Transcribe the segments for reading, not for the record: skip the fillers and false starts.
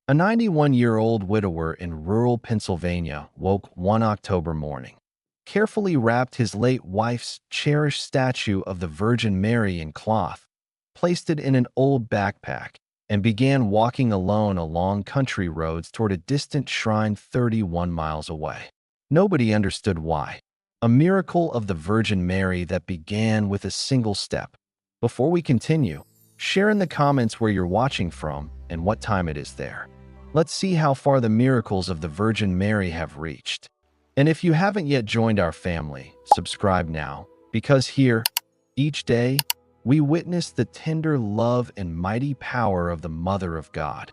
A 91-year-old widower in rural Pennsylvania woke one October morning, carefully wrapped his late wife's cherished statue of the Virgin Mary in cloth, placed it in an old backpack, and began walking alone along country roads toward a distant shrine 31 miles away. Nobody understood why. A miracle of the Virgin Mary that began with a single step. Before we continue, share in the comments where you're watching from and what time it is there. Let's see how far the miracles of the Virgin Mary have reached. And if you haven't yet joined our family, subscribe now, because here, each day, we witness the tender love and mighty power of the Mother of God.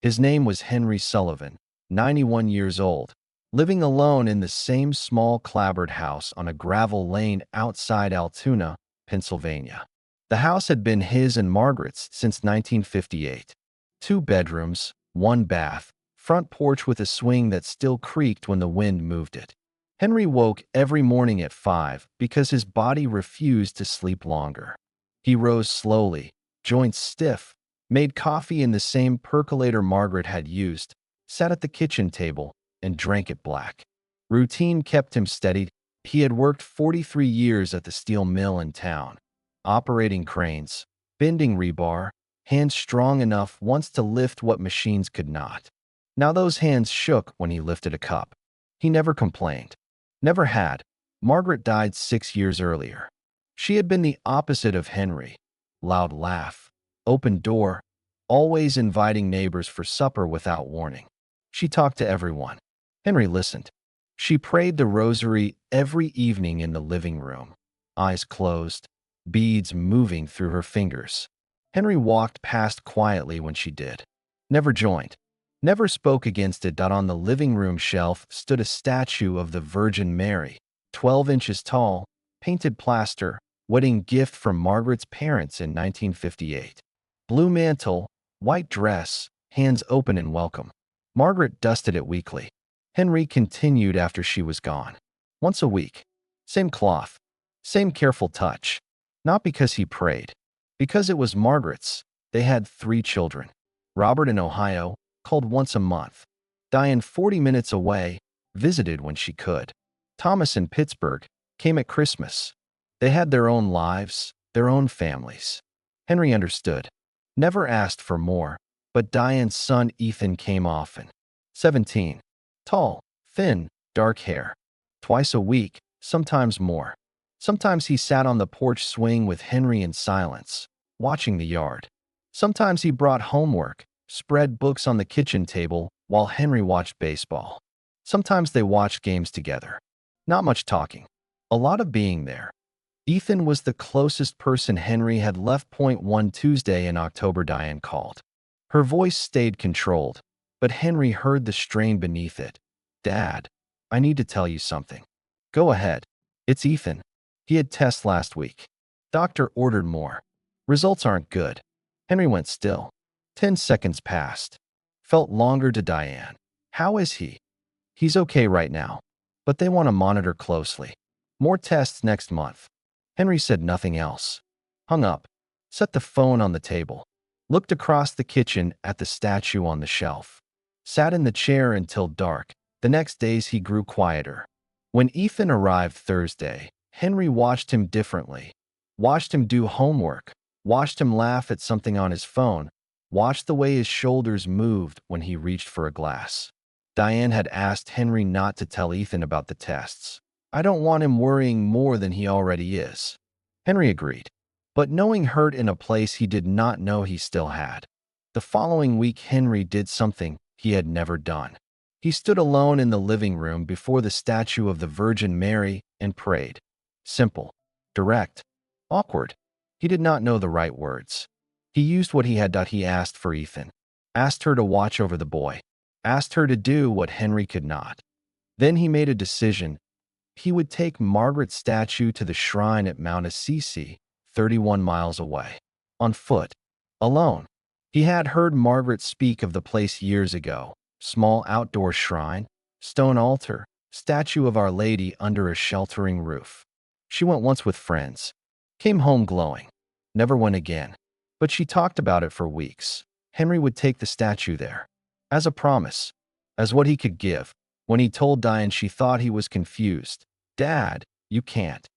His name was Henry Sullivan, 91 years old, living alone in the same small clapboard house on a gravel lane outside Altoona, Pennsylvania. The house had been his and Margaret's since 1958. 2 bedrooms, 1 bath, front porch with a swing that still creaked when the wind moved it. Henry woke every morning at 5 because his body refused to sleep longer. He rose slowly, joints stiff, made coffee in the same percolator Margaret had used, sat at the kitchen table, and drank it black. Routine kept him steady. He had worked 43 years at the steel mill in town, operating cranes, bending rebar, hands strong enough once to lift what machines could not. Now those hands shook when he lifted a cup. He never complained. Never had. Margaret died 6 years earlier. She had been the opposite of Henry. Loud laugh, open door, always inviting neighbors for supper without warning. She talked to everyone. Henry listened. She prayed the rosary every evening in the living room, eyes closed, beads moving through her fingers. Henry walked past quietly when she did. Never joined. Never spoke against it. On the living room shelf stood a statue of the Virgin Mary, 12 inches tall, painted plaster, wedding gift from Margaret's parents in 1958. Blue mantle, white dress, hands open in welcome. Margaret dusted it weekly. Henry continued after she was gone. Once a week. Same cloth. Same careful touch. Not because he prayed. Because it was Margaret's. They had 3 children. Robert in Ohio, called once a month. Diane 40 minutes away, visited when she could. Thomas in Pittsburgh, came at Christmas. They had their own lives, their own families. Henry understood. Never asked for more, but Diane's son Ethan came often. 17. Tall, thin, dark hair. Twice a week, sometimes more. Sometimes he sat on the porch swing with Henry in silence, watching the yard. Sometimes he brought homework, spread books on the kitchen table while Henry watched baseball. Sometimes they watched games together. Not much talking. A lot of being there. Ethan was the closest person Henry had left. One Tuesday in October, Diane called. Her voice stayed controlled, but Henry heard the strain beneath it. Dad, I need to tell you something. Go ahead. It's Ethan. He had tests last week. Doctor ordered more. Results aren't good. Henry went still. 10 seconds passed. Felt longer to Diane. How is he? He's okay right now, but they want to monitor closely. More tests next month. Henry said nothing else. Hung up. Set the phone on the table. Looked across the kitchen at the statue on the shelf. Sat in the chair until dark. The next days he grew quieter. When Ethan arrived Thursday, Henry watched him differently. Watched him do homework. Watched him laugh at something on his phone. Watched the way his shoulders moved when he reached for a glass. Diane had asked Henry not to tell Ethan about the tests. I don't want him worrying more than he already is. Henry agreed, but knowing hurt in a place he did not know he still had. The following week, Henry did something he had never done. He stood alone in the living room before the statue of the Virgin Mary and prayed. Simple, direct, awkward. He did not know the right words. He used what he had. He asked for Ethan, asked her to watch over the boy, asked her to do what Henry could not. Then he made a decision. He would take Margaret's statue to the shrine at Mount Assisi, 31 miles away, on foot, alone. He had heard Margaret speak of the place years ago. Small outdoor shrine, stone altar, statue of Our Lady under a sheltering roof. She went once with friends. Came home glowing. Never went again. But she talked about it for weeks. Henry would take the statue there. as a promise, as what he could give. When he told Diane, she thought he was confused. Dad, you can't.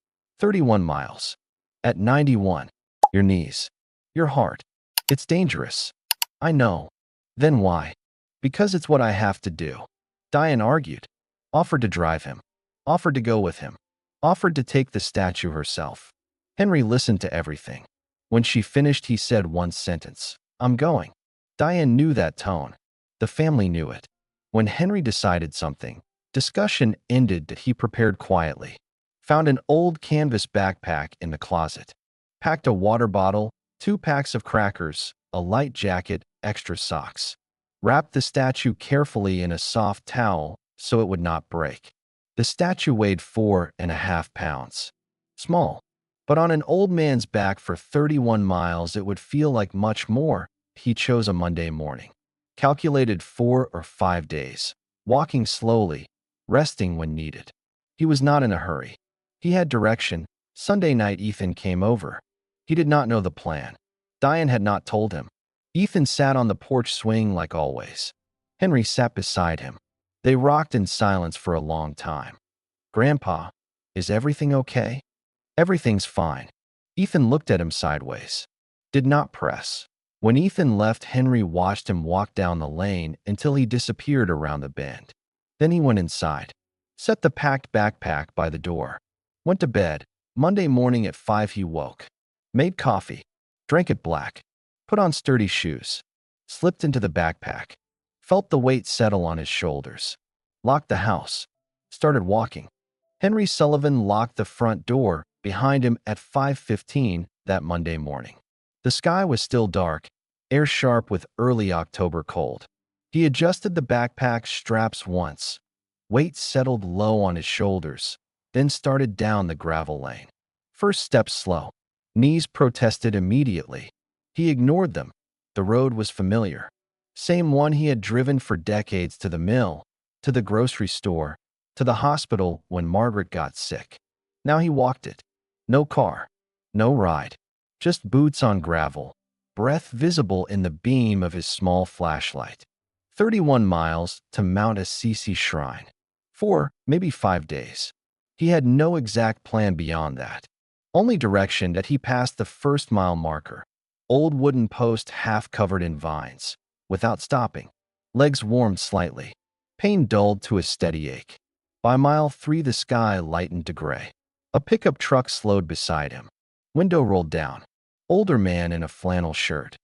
31 miles. At 91. Your knees. Your heart. It's dangerous. I know. Then why? Because it's what I have to do. Diane argued. Offered to drive him. Offered to go with him. Offered to take the statue herself. Henry listened to everything. When she finished, he said one sentence. I'm going. Diane knew that tone. The family knew it. When Henry decided something, discussion ended. That he prepared quietly. Found an old canvas backpack in the closet. Packed a water bottle, 2 packs of crackers, a light jacket, extra socks. Wrapped the statue carefully in a soft towel so it would not break. The statue weighed 4.5 pounds. Small. But on an old man's back for 31 miles, it would feel like much more. He chose a Monday morning. Calculated 4 or 5 days. Walking slowly, resting when needed. He was not in a hurry. He had direction. Sunday night, Ethan came over. He did not know the plan. Diane had not told him. Ethan sat on the porch swing like always. Henry sat beside him. They rocked in silence for a long time. Grandpa, is everything okay? Everything's fine. Ethan looked at him sideways. Did not press. When Ethan left, Henry watched him walk down the lane until he disappeared around the bend. Then he went inside. Set the packed backpack by the door. Went to bed. Monday morning at 5 he woke. Made coffee. Drank it black. Put on sturdy shoes. Slipped into the backpack. Felt the weight settle on his shoulders. Locked the house. Started walking. Henry Sullivan locked the front door behind him at 5:15 that Monday morning. The sky was still dark, air sharp with early October cold. He adjusted the backpack straps once. Weight settled low on his shoulders, then started down the gravel lane. First steps slow. Knees protested immediately. He ignored them. The road was familiar. Same one he had driven for decades, to the mill, to the grocery store, to the hospital when Margaret got sick. Now he walked it. No car. No ride. Just boots on gravel. Breath visible in the beam of his small flashlight. 31 miles to Mount Assisi Shrine. 4, maybe 5 days. He had no exact plan beyond that. Only direction that he passed the first mile marker. Old wooden post half covered in vines. Without stopping. Legs warmed slightly. Pain dulled to a steady ache. By mile 3 the sky lightened to gray. A pickup truck slowed beside him. Window rolled down. Older man in a flannel shirt.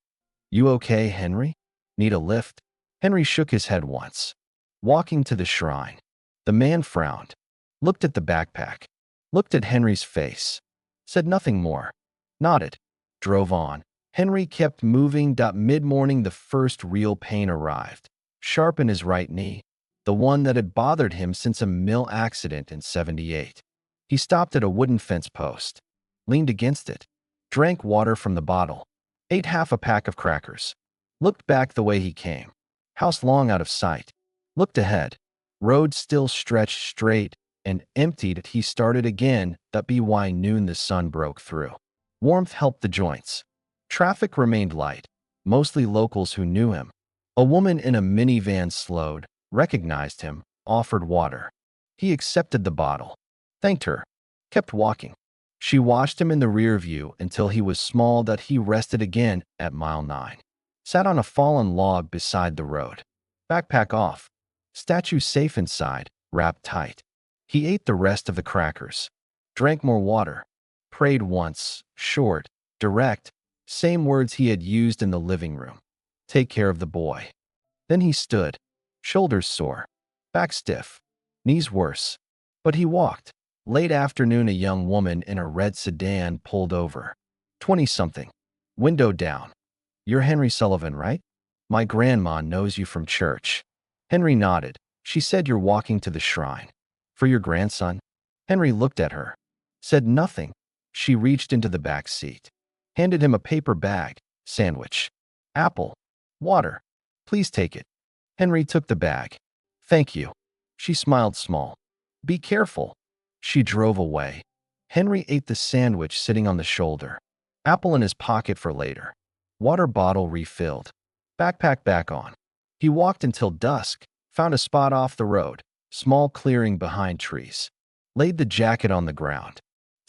You okay, Henry? Need a lift? Henry shook his head once. Walking to the shrine. The man frowned. Looked at the backpack. Looked at Henry's face. Said nothing more. Nodded. Drove on. Henry kept moving. Mid-morning the first real pain arrived. Sharp in his right knee. The one that had bothered him since a mill accident in '78. He stopped at a wooden fence post. Leaned against it. Drank water from the bottle. Ate half a pack of crackers. Looked back the way he came. House long out of sight. Looked ahead. Road still stretched straight and emptied. He started again. By noon the sun broke through. Warmth helped the joints. Traffic remained light. Mostly locals who knew him. A woman in a minivan slowed, recognized him, offered water. He accepted the bottle. Thanked her. Kept walking. She watched him in the rear view until he was small. He rested again at mile 9. Sat on a fallen log beside the road. Backpack off. Statue safe inside, wrapped tight. He ate the rest of the crackers. Drank more water. Prayed once, short, direct, same words he had used in the living room. Take care of the boy. Then he stood. Shoulders sore. Back stiff. Knees worse. But he walked. Late afternoon, a young woman in a red sedan pulled over. 20-something. Window down. You're Henry Sullivan, right? My grandma knows you from church. Henry nodded. She said you're walking to the shrine. For your grandson? Henry looked at her. Said nothing. She reached into the back seat. Handed him a paper bag. Sandwich. Apple. Water. Please take it. Henry took the bag. Thank you. She smiled small. Be careful. She drove away. Henry ate the sandwich sitting on the shoulder. Apple in his pocket for later. Water bottle refilled. Backpack back on. He walked until dusk, found a spot off the road, small clearing behind trees, laid the jacket on the ground,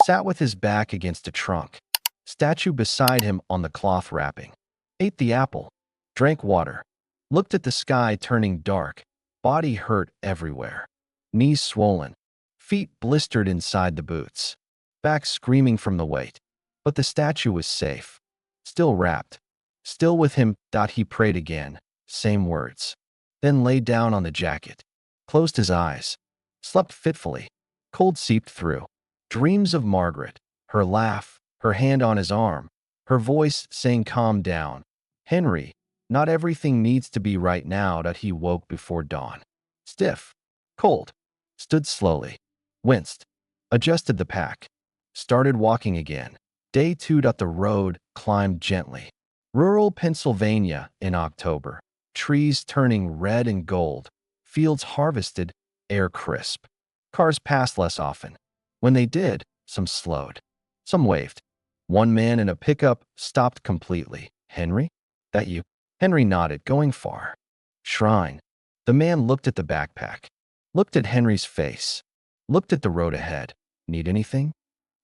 sat with his back against a trunk, statue beside him on the cloth wrapping, ate the apple, drank water, looked at the sky turning dark, body hurt everywhere, knees swollen, feet blistered inside the boots, back screaming from the weight. But the statue was safe, still wrapped, still with him. He prayed again, same words. Then lay down on the jacket, closed his eyes, slept fitfully. Cold seeped through. Dreams of Margaret, her laugh, her hand on his arm, her voice saying, "Calm down, Henry, not everything needs to be right now." He woke before dawn. Stiff, cold, stood slowly, winced, adjusted the pack, started walking again. Day 2. The road climbed gently. Rural Pennsylvania in October. Trees turning red and gold, fields harvested, air crisp. Cars passed less often. When they did, some slowed. Some waved. One man in a pickup stopped completely. "Henry? That you?" Henry nodded. "Going far?" "Shrine." The man looked at the backpack, looked at Henry's face, looked at the road ahead. "Need anything?"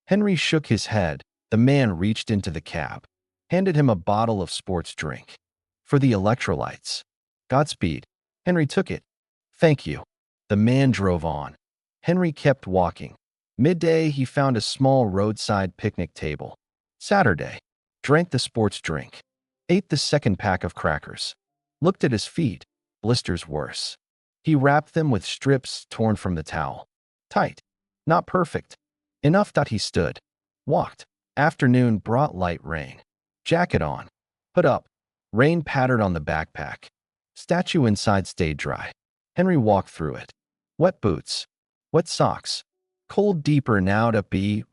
Henry shook his head. The man reached into the cab, handed him a bottle of sports drink. "For the electrolytes." "Godspeed." Henry took it. "Thank you." The man drove on. Henry kept walking. Midday, he found a small roadside picnic table. Saturday. Drank the sports drink. Ate the second pack of crackers. Looked at his feet. Blisters worse. He wrapped them with strips torn from the towel. Tight. Not perfect. Enough. He stood. Walked. Afternoon brought light rain. Jacket on. Hood up. Rain pattered on the backpack. Statue inside stayed dry. Henry walked through it. Wet boots. Wet socks. Cold deeper now.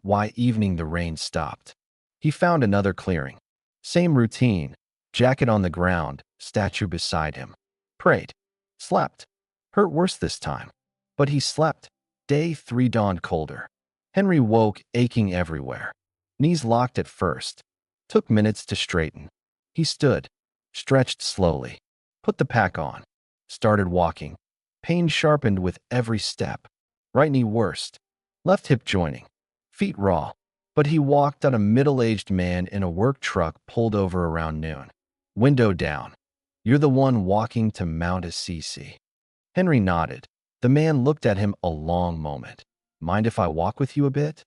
Why evening the rain stopped. He found another clearing. Same routine. Jacket on the ground. Statue beside him. Prayed. Slept. Hurt worse this time. But he slept. Day 3 dawned colder. Henry woke aching everywhere. Knees locked at first. Took minutes to straighten. He stood. Stretched slowly. Put the pack on. Started walking. Pain sharpened with every step. Right knee worst. Left hip joining. Feet raw. But he walked at a middle-aged man in a work truck pulled over around noon. Window down. "You're the one walking to Mount Assisi." Henry nodded. The man looked at him a long moment. "Mind if I walk with you a bit?"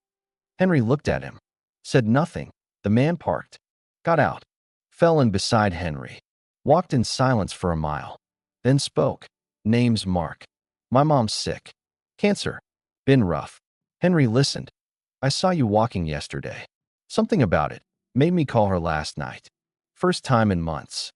Henry looked at him. Said nothing. The man parked. Got out. Fell in beside Henry. Walked in silence for a mile. Then spoke. "Name's Mark. My mom's sick. Cancer. Been rough." Henry listened. "I saw you walking yesterday. Something about it made me call her last night. First time in months."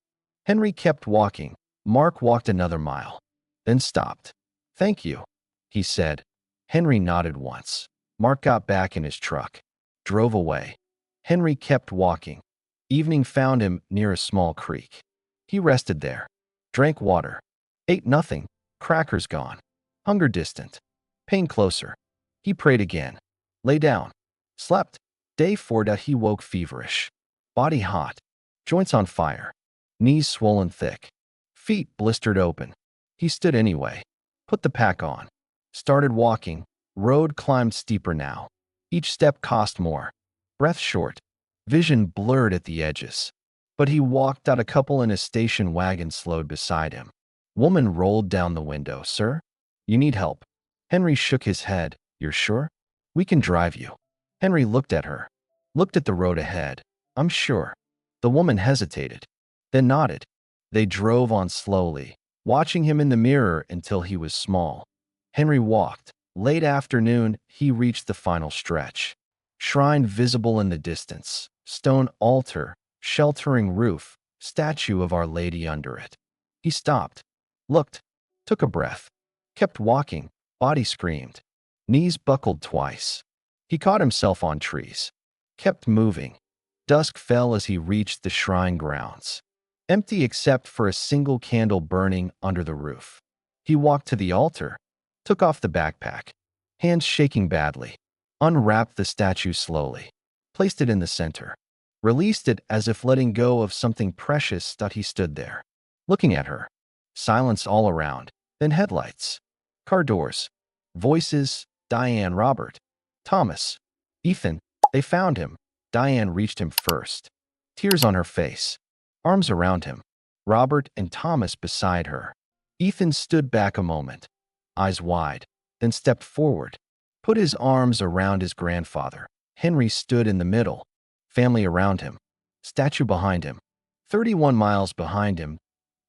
Henry kept walking. Mark walked another mile. Then stopped. "Thank you," he said. Henry nodded once. Mark got back in his truck. Drove away. Henry kept walking. Evening found him near a small creek. He rested there. Drank water. Ate nothing. Crackers gone. Hunger distant. Pain closer. He prayed again. Lay down. Slept. Day 4. He woke feverish. Body hot. Joints on fire. Knees swollen thick. Feet blistered open. He stood anyway. Put the pack on. Started walking. Road climbed steeper now. Each step cost more. Breath short. Vision blurred at the edges. But he walked out. A couple in a station wagon slowed beside him. Woman rolled down the window. "Sir? You need help?" Henry shook his head. "You're sure? We can drive you." Henry looked at her. Looked at the road ahead. "I'm sure." The woman hesitated. Then nodded. They drove on slowly, watching him in the mirror until he was small. Henry walked. Late afternoon, he reached the final stretch. Shrine visible in the distance. Stone altar, sheltering roof, statue of Our Lady under it. He stopped. Looked. Took a breath. Kept walking. Body screamed. Knees buckled twice. He caught himself on trees. Kept moving. Dusk fell as he reached the shrine grounds. Empty except for a single candle burning under the roof. He walked to the altar. Took off the backpack. Hands shaking badly. Unwrapped the statue slowly. Placed it in the center. Released it as if letting go of something precious. He stood there, looking at her. Silence all around. Then headlights. Car doors. Voices. Diane, Robert. Thomas. Ethan. They found him. Diane reached him first. Tears on her face. Arms around him. Robert and Thomas beside her. Ethan stood back a moment, eyes wide, then stepped forward, put his arms around his grandfather. Henry stood in the middle, family around him, statue behind him. 31 miles behind him,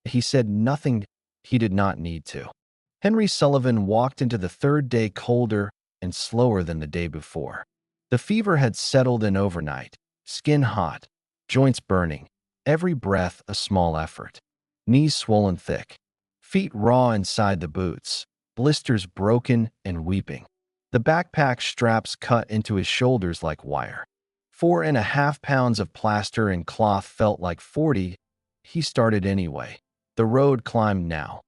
he said nothing he did not need to. Henry Sullivan walked into the third day colder and slower than the day before. The fever had settled in overnight, skin hot, joints burning, every breath a small effort. Knees swollen thick, feet raw inside the boots, blisters broken and weeping. The backpack straps cut into his shoulders like wire. 4.5 pounds of plaster and cloth felt like 40. He started anyway. The road climbed now,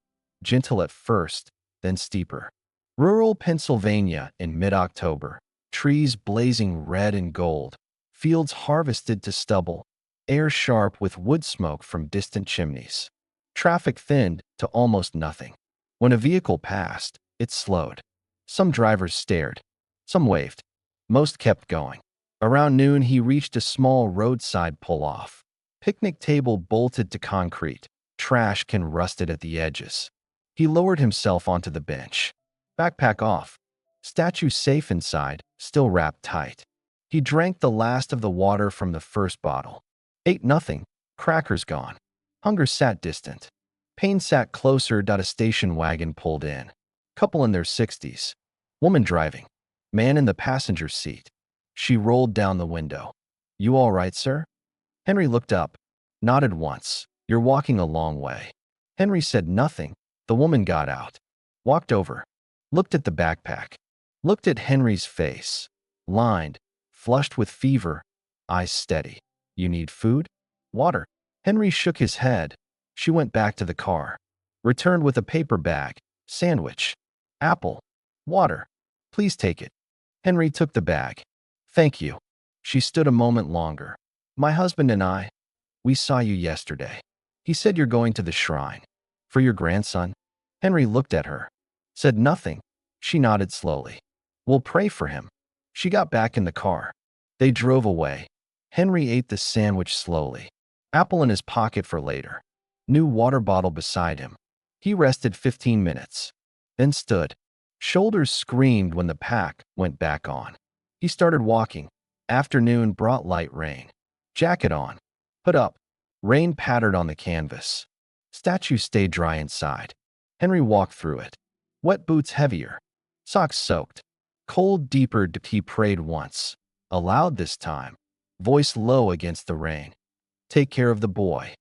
gentle at first, then steeper. Rural Pennsylvania in mid-October, trees blazing red and gold, fields harvested to stubble, air sharp with wood smoke from distant chimneys. Traffic thinned to almost nothing. When a vehicle passed, it slowed. Some drivers stared, some waved. Most kept going. Around noon, he reached a small roadside pull-off. Picnic table bolted to concrete, trash can rusted at the edges. He lowered himself onto the bench. Backpack off. Statue safe inside, still wrapped tight. He drank the last of the water from the first bottle. Ate nothing, crackers gone. Hunger sat distant. Pain sat closer. A station wagon pulled in. Couple in their 60s. Woman driving. Man in the passenger seat. She rolled down the window. You all right, sir? Henry looked up, nodded once. You're walking a long way. Henry said nothing. The woman got out, walked over, looked at the backpack, looked at Henry's face, lined, flushed with fever, eyes steady. You need food? Water? Henry shook his head. She went back to the car, returned with a paper bag, sandwich, apple, water. Please take it. Henry took the bag. Thank you. She stood a moment longer. My husband and I, we saw you yesterday. He said you're going to the shrine. For your grandson? Henry looked at her, said nothing. She nodded slowly. We'll pray for him. She got back in the car. They drove away. Henry ate the sandwich slowly. Apple in his pocket for later. New water bottle beside him. He rested 15 minutes, then stood. Shoulders screamed when the pack went back on. He started walking. Afternoon brought light rain. Jacket on. Hood up. Rain pattered on the canvas. Statue stayed dry inside. Henry walked through it. Wet boots heavier. Socks soaked. Cold deeper. He prayed once. Aloud this time. Voice low against the rain. Take care of the boy.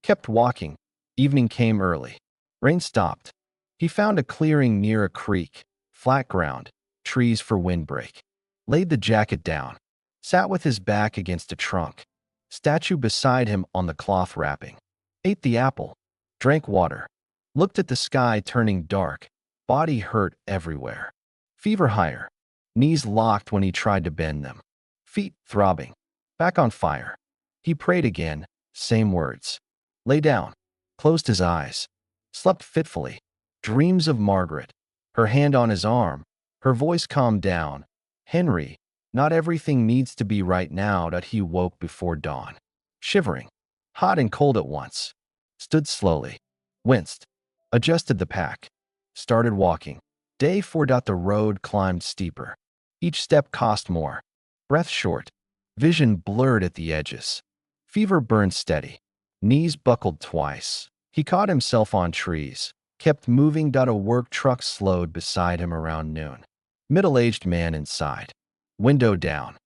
Kept walking. Evening came early. Rain stopped. He found a clearing near a creek. Flat ground. Trees for windbreak. Laid the jacket down. Sat with his back against a trunk. Statue beside him on the cloth wrapping. Ate the apple. Drank water. Looked at the sky turning dark. Body hurt everywhere. Fever higher. Knees locked when he tried to bend them. Feet throbbing. Back on fire. He prayed again. Same words. Lay down. Closed his eyes. Slept fitfully. Dreams of Margaret. Her hand on his arm. Her voice calmed down. Henry, not everything needs to be right now. That he woke before dawn. Shivering. Hot and cold at once. Stood slowly. Winced. Adjusted the pack. Started walking. Day 4. The road climbed steeper. Each step cost more. Breath short. Vision blurred at the edges. Fever burned steady. Knees buckled twice. He caught himself on trees. Kept moving. A work truck slowed beside him around noon. Middle-aged man inside. Window down.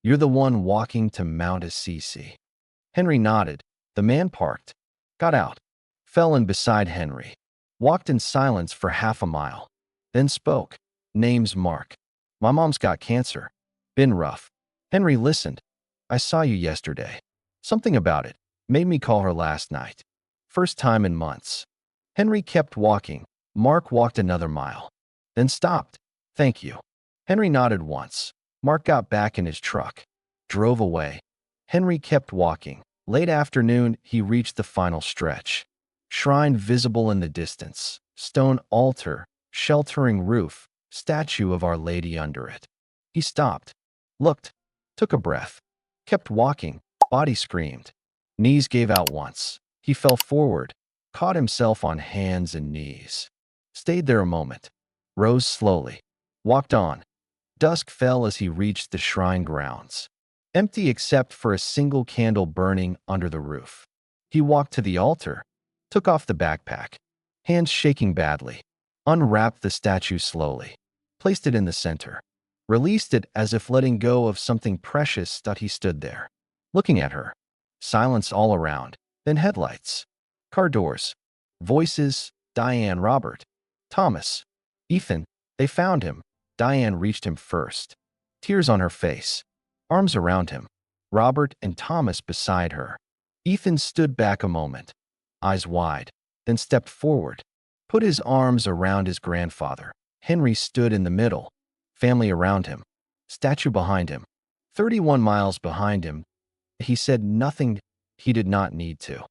You're the one walking to Mount Assisi. Henry nodded. The man parked. Got out. Fell in beside Henry. Walked in silence for half a mile. Then spoke. Name's Mark. My mom's got cancer. Been rough. Henry listened. I saw you yesterday. Something about it. Made me call her last night. First time in months. Henry kept walking. Mark walked another mile. Then stopped. Thank you. Henry nodded once. Mark got back in his truck. Drove away. Henry kept walking. Late afternoon, he reached the final stretch. Shrine visible in the distance. Stone altar, sheltering roof, statue of Our Lady under it. He stopped, looked, took a breath, kept walking, body screamed. Knees gave out once. He fell forward, caught himself on hands and knees. Stayed there a moment, rose slowly, walked on. Dusk fell as he reached the shrine grounds, empty except for a single candle burning under the roof. He walked to the altar, took off the backpack, hands shaking badly, unwrapped the statue slowly, placed it in the center, released it as if letting go of something precious that he stood there, looking at her. Silence all around, then headlights, car doors, voices, Diane, Robert, Thomas, Ethan. They found him. Diane reached him first, tears on her face, arms around him, Robert and Thomas beside her. Ethan stood back a moment, eyes wide, then stepped forward, put his arms around his grandfather. Henry stood in the middle, family around him, statue behind him, 31 miles behind him. He said nothing. He did not need to.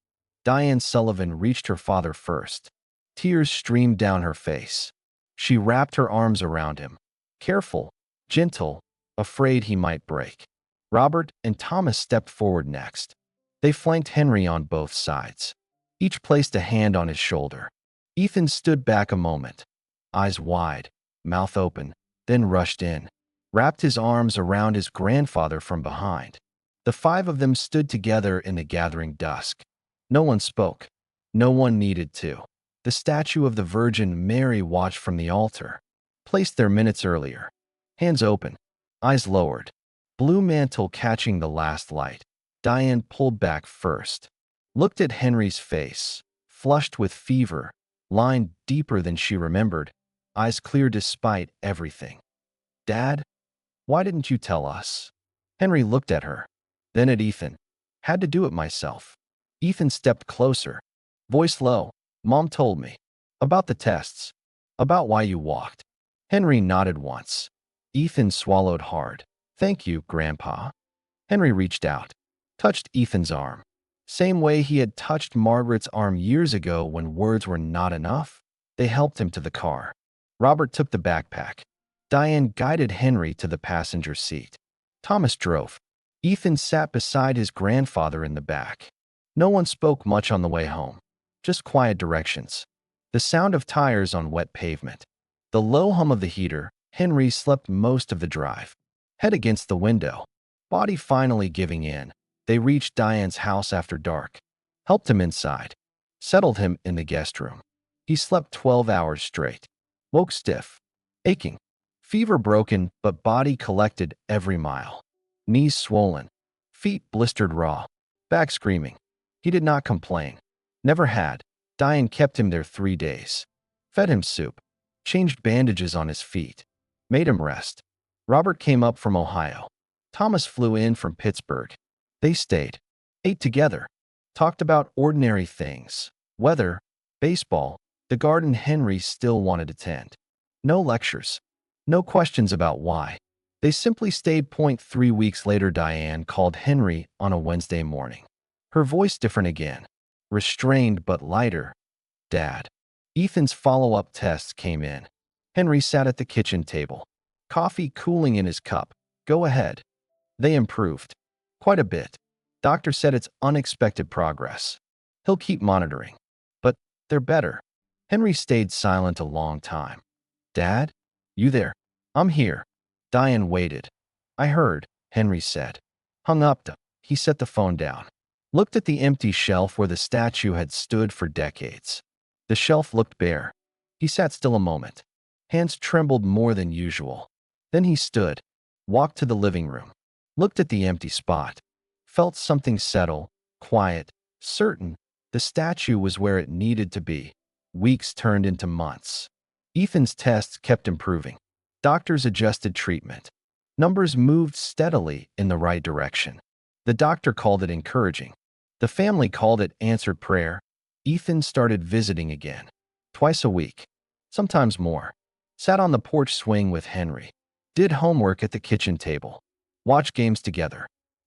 Diane Sullivan reached her father first. Tears streamed down her face. She wrapped her arms around him, careful, gentle, afraid he might break. Robert and Thomas stepped forward next. They flanked Henry on both sides. Each placed a hand on his shoulder. Ethan stood back a moment, eyes wide, mouth open, then rushed in, wrapped his arms around his grandfather from behind. The five of them stood together in the gathering dusk. No one spoke. No one needed to. The statue of the Virgin Mary watched from the altar, placed there minutes earlier, hands open, eyes lowered, blue mantle catching the last light. Diane pulled back first, looked at Henry's face, flushed with fever, lined deeper than she remembered, eyes clear despite everything. Dad, why didn't you tell us? Henry looked at her, then at Ethan. Had to do it myself. Ethan stepped closer, voice low. Mom told me. About the tests. About why you walked. Henry nodded once. Ethan swallowed hard. Thank you, Grandpa. Henry reached out, touched Ethan's arm. Same way he had touched Margaret's arm years ago when words were not enough. They helped him to the car. Robert took the backpack. Diane guided Henry to the passenger seat. Thomas drove. Ethan sat beside his grandfather in the back. No one spoke much on the way home. Just quiet directions. The sound of tires on wet pavement. The low hum of the heater. Henry slept most of the drive, head against the window, body finally giving in. They reached Diane's house after dark, helped him inside, settled him in the guest room. He slept 12 hours straight, woke stiff, aching, fever broken, but body collected every mile. Knees swollen, feet blistered raw, back screaming. He did not complain. Never had. Diane kept him there 3 days. Fed him soup. Changed bandages on his feet. Made him rest. Robert came up from Ohio. Thomas flew in from Pittsburgh. They stayed. Ate together. Talked about ordinary things. Weather, baseball, the garden Henry still wanted to tend. No lectures. No questions about why. They simply stayed. 3 weeks later, Diane called Henry on a Wednesday morning. Her voice different again. Restrained but lighter. Dad. Ethan's follow-up tests came in. Henry sat at the kitchen table, coffee cooling in his cup. Go ahead. They improved. Quite a bit. Doctor said it's unexpected progress. He'll keep monitoring. But they're better. Henry stayed silent a long time. Dad? You there? I'm here. Diane waited. I heard, Henry said. Hung up. He set the phone down. Looked at the empty shelf where the statue had stood for decades. The shelf looked bare. He sat still a moment. Hands trembled more than usual. Then he stood, walked to the living room, looked at the empty spot, felt something settle, quiet, certain. The statue was where it needed to be. Weeks turned into months. Ethan's tests kept improving. Doctors adjusted treatment. Numbers moved steadily in the right direction. The doctor called it encouraging. The family called it answered prayer. Ethan started visiting again, twice a week, sometimes more. Sat on the porch swing with Henry. Did homework at the kitchen table. Watched games together.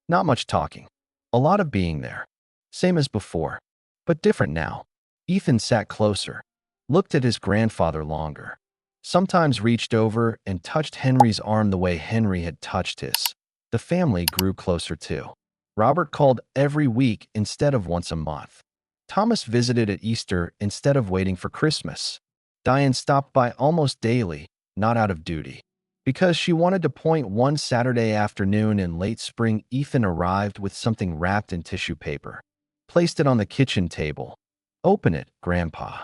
Not much talking. A lot of being there. Same as before, but different now. Ethan sat closer, looked at his grandfather longer, sometimes reached over and touched Henry's arm the way Henry had touched his. The family grew closer too. Robert called every week instead of once a month. Thomas visited at Easter instead of waiting for Christmas. Diane stopped by almost daily, not out of duty. Because she wanted to point one Saturday afternoon in late spring, Ethan arrived with something wrapped in tissue paper. Placed it on the kitchen table. "Open it, Grandpa."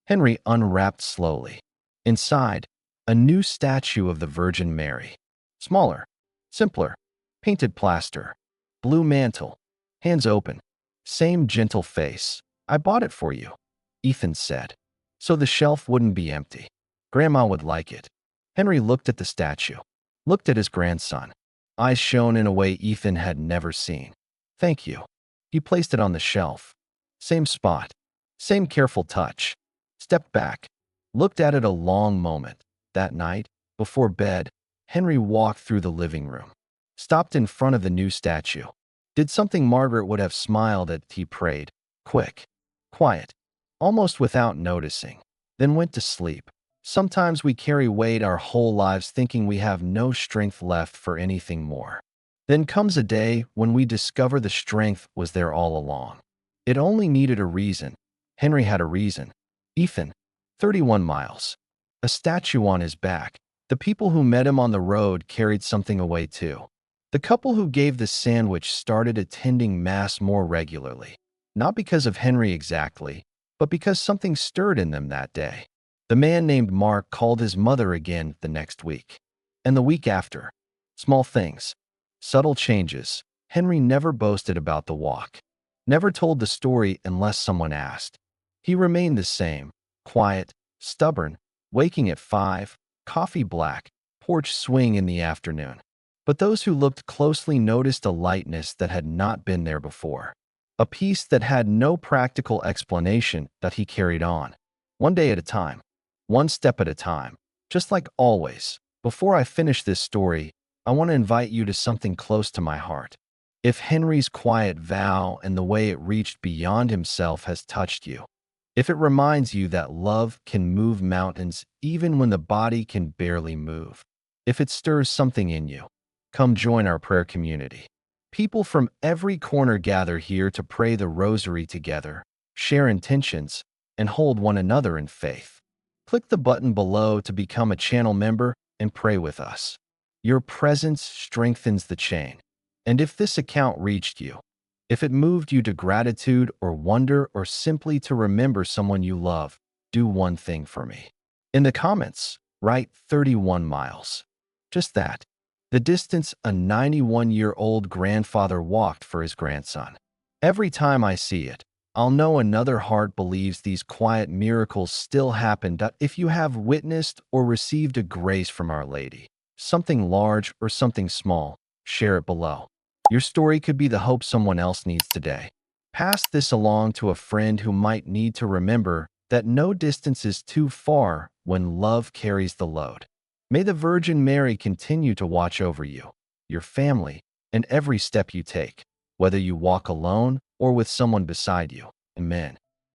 Henry unwrapped slowly. Inside, a new statue of the Virgin Mary. Smaller, simpler, painted plaster, blue mantle, hands open, same gentle face. "I bought it for you," Ethan said, "so the shelf wouldn't be empty. Grandma would like it." Henry looked at the statue, looked at his grandson. Eyes shone in a way Ethan had never seen. "Thank you." He placed it on the shelf. Same spot, same careful touch. Stepped back, looked at it a long moment. That night, before bed, Henry walked through the living room, stopped in front of the new statue. Did something Margaret would have smiled at. He prayed, quick, quiet, almost without noticing, then went to sleep. Sometimes we carry weight our whole lives thinking we have no strength left for anything more. Then comes a day when we discover the strength was there all along. It only needed a reason. Henry had a reason. Ethan, 31 miles. A statue on his back. The people who met him on the road carried something away too. The couple who gave the sandwich started attending Mass more regularly. Not because of Henry exactly, but because something stirred in them that day. The man named Mark called his mother again the next week. And the week after. Small things. Subtle changes. Henry never boasted about the walk. Never told the story unless someone asked. He remained the same. Quiet, stubborn, waking at 5, coffee black, porch swing in the afternoon. But those who looked closely noticed a lightness that had not been there before. A peace that had no practical explanation that he carried on. One day at a time. One step at a time. Just like always. Before I finish this story, I want to invite you to something close to my heart. If Henry's quiet vow and the way it reached beyond himself has touched you, if it reminds you that love can move mountains even when the body can barely move, if it stirs something in you, come join our prayer community. People from every corner gather here to pray the rosary together, share intentions, and hold one another in faith. Click the button below to become a channel member and pray with us. Your presence strengthens the chain. And if this account reached you, if it moved you to gratitude or wonder or simply to remember someone you love, do one thing for me. In the comments, write 31 miles. Just that. The distance a 91-year-old grandfather walked for his grandson. Every time I see it, I'll know another heart believes these quiet miracles still happen. If you have witnessed or received a grace from Our Lady, something large or something small, share it below. Your story could be the hope someone else needs today. Pass this along to a friend who might need to remember that no distance is too far when love carries the load. May the Virgin Mary continue to watch over you, your family, and every step you take, whether you walk alone or with someone beside you. Amen.